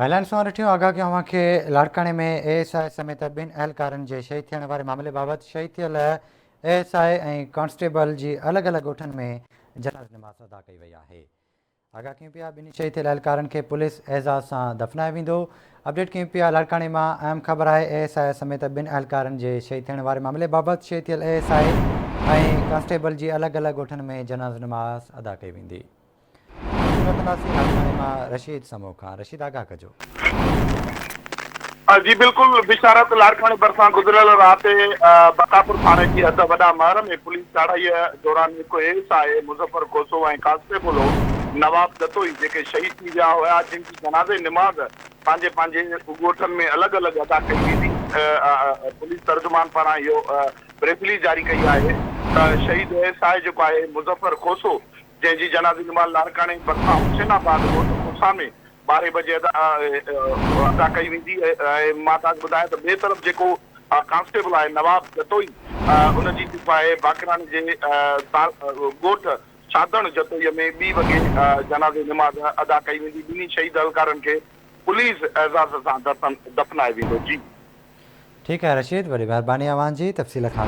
Headlines में ॾिठियूं आगाह कयूं अव्हांखे लाड़काणे में एएसआई समेत ॿिनि अहलकारनि जे शहीद थियण वारे मामले बाबति शहीद थियल एएसआई ऐं कांस्टेबल जी अलॻि अलॻि ॻोठनि में जनाज़ नमाज़ अदा कई वई आहे। आगाह कयूं पिया ॿिन्ही शहीद थियल अहलकारनि खे पुलिस एज़ाज़ सां दफ़नायो वेंदो। अपडेट कयूं पिया लाड़काणे मां अहम ख़बर आहे एएसआई समेत ॿिनि अहलकारनि जे शहीद थियण वारे मामले बाबति शहीद थियल एएसआई ऐं कांस्टेबल जी अलॻि अलॻि ॻोठनि में जनाज़ नमाज़ अदा कई वेंदी। लाड़काणे मां रशीद समूह खां रशीद आगाह कजो। जी बिल्कुल बिशारत लाड़काणे भरिसां गुज़िरियल राति बकापुर थाने जी हद वॾा महर में पुलिस चढ़ाई दौरान हिकु एएसआई मुज़फ़र कोसो ऐं कांस्टेबल हो नवाब दतोई जेके शहीद थी विया हुआ, जिनकी जनाज़े निमाज़ पंहिंजे पंहिंजे ॻोठनि में अलॻि अलॻि अदा कई वेंदी। पुलिस तर्जुमान पारां इहो ब्रेफली जारी कई आहे त शहीद एएसआई जेको आहे मुज़फ़र कोसो, जंहिंजी जनाज़े निमाज़ लाड़काणे भरिसां हुसैनाबाद रोड कोसा में 12 बजे अदा कई वेंदी। मां तव्हांखे ॿुधायां त ॿिए तरफ़ जेको कांस्टेबल आहे नवाब जतोई, उनजी जेको आहे बाकरानी जे ॻोठ छादण जतोईअ में 2 वॻे जनाज़े निमाज़ अदा कई वेंदी। ॿिन्ही शहीद अहलकारनि खे पुलिस एज़ाज़ सां दफ़नाए वेंदो। जी ठीकु आहे रशीद, वॾी महिरबानी अव्हांजी तफ़सील खां।